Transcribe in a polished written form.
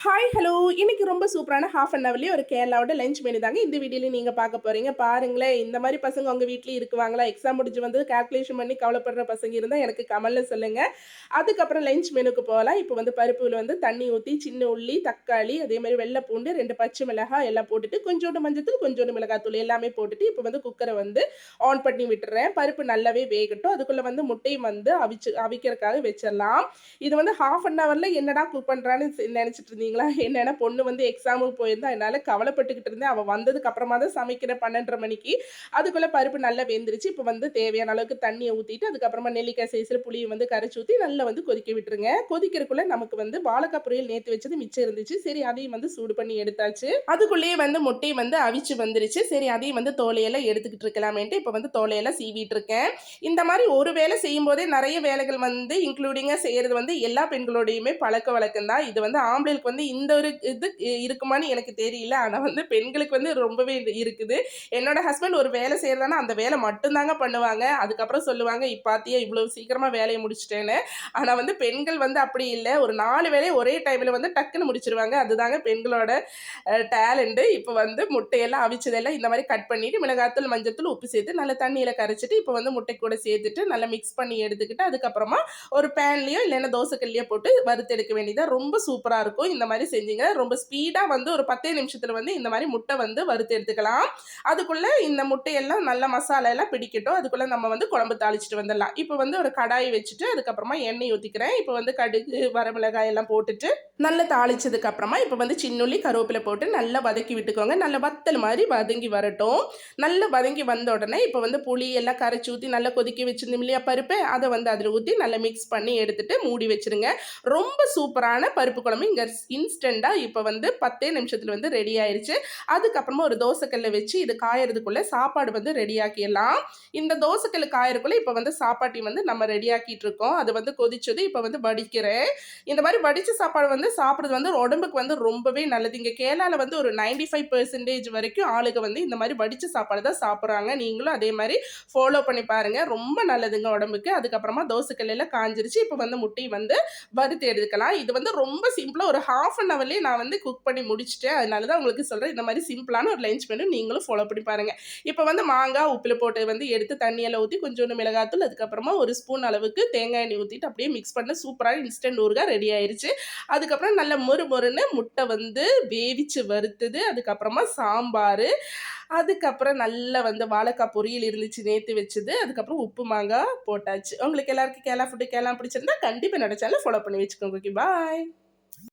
Hi hello இன்னைக்கு ரொம்ப சூப்பரான ஹாஃப் அன் ஹவர்லேயே ஒரு கேரளாவோட லஞ்ச் மெனு தாங்க இந்த வீடியோவில் நீங்கள் பார்க்க போகிறீங்க. பாருங்களேன், இந்த மாதிரி பசங்க உங்கள் வீட்டில் இருக்குவாங்களா? எக்ஸாம் முடிஞ்சு வந்து கால்குலேஷன் பண்ணி கவலைப்படுற பசங்க இருந்தால் எனக்கு கமெண்ட்ல சொல்லுங்கள். அதுக்கப்புறம் லஞ்ச் மெனுக்கு போகலாம். இப்போ வந்து பருப்புல வந்து தண்ணி ஊற்றி சின்ன உள்ளி, தக்காளி, அதே மாதிரி வெள்ளை பூண்டு, 2 பச்சை மிளகாய் எல்லாம் போட்டுட்டு கொஞ்சோண்டு மஞ்சத்தூள், கொஞ்சோண்டு மிளகாத்தூள் எல்லாமே போட்டுட்டு இப்போ வந்து குக்கரை வந்து ஆன் பண்ணி விட்டுறேன். பருப்பு நல்லாவே வேகட்டும். அதுக்குள்ளே வந்து முட்டையும் வந்து அவிக்கிறதுக்காக வச்சிடலாம். இது வந்து ஹாஃப் அன் ஹவரில் என்னடா குக் பண்ணுறான்னு நினச்சிட்டு இருந்தீங்களா? என்னன்னா பொண்ணு வந்து எக்ஸாமுக்கு போயிருந்தா, அதனால கவலைப்பட்டுக்கிட்டு இருந்தேன். அவ வந்ததுக்கு அப்புறமா தான் சமைக்கிறேன் 12:30 மணிக்கு. அதுக்குள்ள பருப்பு நல்லா வெந்துருச்சு. இப்போ வந்து தேவையான அளவுக்கு தண்ணிய ஊத்திட்டு, அதுக்கப்புறமா நெல்லிக்காய் சைஸ்ல புளிய வந்து கரைச்சு ஊத்தி நல்லா வந்து கொதிக்க விட்டுருங்க. கொதிக்கிறதுக்குள்ள நமக்கு வந்து வாழைக்காய் பொரியல் நேத்து வச்சது மிச்சம் இருந்துச்சு. சரி அதையும் வந்து சூடு பண்ணி எடுத்தாச்சு. அதுக்குள்ளேயே வந்து முட்டை வந்து அவிச்சு வந்துருச்சு. சரி அதையும் வந்து தோலையெல்லாம் எடுத்துக்கிட்டு இருக்கலாமேன்ட்டு இப்போ வந்து தோலையெல்லாம் சீவிட்டு இருக்கேன். இந்த மாதிரி ஒரு வேலை செய்யும்போதே நிறைய வேலைகள் வந்து இன்க்ளூடிங்கா செய்யறது வந்து எல்லா பெண்களோடையுமே பழக்கம் தான். இது வந்து ஆம்பளைக்கு வந்து இந்த ஒரு இது இருக்குமான்னு எனக்கு தெரியல. ஆனா வந்து பெண்களுக்கு வந்து ரொம்பவே இருக்குது. என்னோட ஹஸ்பண்ட் ஒரு வேலை செய்யறதானா அந்த வேலை மட்டும்தாங்க பண்ணுவாங்க. அதுக்கப்புறம் சொல்லுவாங்க, பாத்தியா இவ்வளவு சீக்கிரமா வேலையை முடிச்சிட்டேன்னு. ஆனா வந்து பெண்கள் வந்து அப்படி இல்லை. ஒரு 4 வேலையை ஒரே டைம்ல வந்து டக்குன்னு முடிச்சிருவாங்க. அதுதாங்க பெண்களோட டேலண்ட். இப்போ வந்து முட்டையெல்லாம் அவிச்சதெல்லாம் இந்த மாதிரி கட் பண்ணிட்டு மிளகாத்தூள், மஞ்சத்தூள், உப்பு சேர்த்து நல்லா தண்ணியில கரைச்சிட்டு இப்போ வந்து முட்டை கூட சேர்த்துட்டு நல்லா மிக்ஸ் பண்ணி எடுத்துக்கிட்டு அதுக்கப்புறமா ஒரு பேன்லயோ இல்லைன்னா தோசைக்கல்லையோ போட்டு வறுத்து எடுக்க வேண்டியதா. ரொம்ப சூப்பரா இருக்கும். இந்த மாதிரி செஞ்சீங்க ரொம்ப ஸ்பீடா வந்து ஒரு 10 நிமிஷத்துல வந்து இந்த மாதிரி முட்டை வந்து வறுத்து எடுத்துக்கலாம். அதுக்குள்ள இந்த முட்டையெல்லாம் நல்ல மசாலா எல்லாம் பிடிக்கட்டும். அதுக்குள்ள நம்ம வந்து குழம்பு தாளிச்சுட்டு வந்துடலாம். இப்போ வந்து ஒரு கடாய் வச்சுட்டு அதுக்கப்புறமா எண்ணெய் ஊற்றிக்கிறேன். இப்போ வந்து கடுகு, வரமிளகாய் எல்லாம் போட்டுட்டு நல்லா தாளிச்சதுக்கு அப்புறமா இப்போ வந்து சின்னுள்ளி, கருவேப்பிலை போட்டு நல்லா வதக்கி விட்டுக்கோங்க. நல்லா வத்தல் மாதிரி வதங்கி வரட்டும். நல்லா வதங்கி வந்த உடனே இப்போ வந்து புளி எல்லாம் கரைச்சி ஊற்றி நல்லா கொதிக்க வச்சிருந்தோம் இல்லையா பருப்பு, அதை வந்து அதில் ஊற்றி நல்லா மிக்ஸ் பண்ணி எடுத்துட்டு மூடி வச்சிருங்க. ரொம்ப சூப்பரான பருப்பு குழம்பு இங்கே இன்ஸ்டண்ட்டாக இப்போ வந்து 10 நிமிஷத்தில் வந்து ரெடி ஆயிடுச்சு. அதுக்கப்புறமா ஒரு தோசைக்கல்லை வச்சு இது காயறதுக்குள்ளே சாப்பாடு வந்து ரெடி ஆக்கிடலாம். இந்த தோசைக்கல் காயறதுக்குள்ளே இப்போ வந்து சாப்பாட்டி வந்து நம்ம ரெடி ஆக்கிட்டு இருக்கோம். அது வந்து கொதிச்சது. இப்போ வந்து வடிக்கிறேன். இந்த மாதிரி வடிச்ச சாப்பாடு வந்து சாப்பிட்றது வந்து உடம்புக்கு வந்து ரொம்பவே நல்லது. இங்கே கேரளாவில் வந்து ஒரு 95% வரைக்கும் ஆளுங்க வந்து இந்த மாதிரி வடிச்ச சாப்பாடு தான் சாப்பிட்றாங்க. நீங்களும் அதே மாதிரி ஃபாலோ பண்ணி பாருங்க. ரொம்ப நல்லதுங்க உடம்புக்கு. அதுக்கப்புறமா தோசைக்கல்லையில் காஞ்சிருச்சு. இப்போ வந்து முட்டை வந்து வறுத்து எடுத்துக்கலாம். இது வந்து ரொம்ப சிம்பிளாக ஒரு ஹாஃப் அன் ஹவர்லேயே நான் வந்து குக் பண்ணி முடிச்சுட்டேன். அதனால தான் உங்களுக்கு சொல்கிறேன், இந்த மாதிரி சிம்பிளான ஒரு லஞ்ச் மெனு நீங்களும் ஃபாலோ பண்ணி பாருங்கள். இப்போ வந்து மாங்காய் உப்பில் போட்டு வந்து எடுத்து தண்ணியெல்லாம் ஊற்றி கொஞ்சோண்டு மிளகாத்தூள், அதுக்கப்புறமா ஒரு ஸ்பூன் அளவுக்கு தேங்காய் எண்ணெய் ஊற்றிட்டு அப்படியே மிக்ஸ் பண்ண சூப்பரான இன்ஸ்டன்ட் ஊறுகாய் ரெடி ஆயிருச்சு. அதுக்கப்புறம் நல்ல மொறு மொறுன்னு முட்டை வந்து வேவிச்சு வறுத்தது, அதுக்கப்புறமா சாம்பார், அதுக்கப்புறம் நல்லா வந்து வாழைக்காய் பொரியல் இருந்துச்சு நேற்று வச்சது, அதுக்கப்புறம் உப்பு மாங்காய் போட்டாச்சு. உங்களுக்கு எல்லாருக்கும் கேரளா ஃபுட்டு கேரளா பிடிச்சிருந்தா கண்டிப்பாக என்னோட சேனலை ஃபாலோ பண்ணி வச்சுக்கோங்க. Okay bye.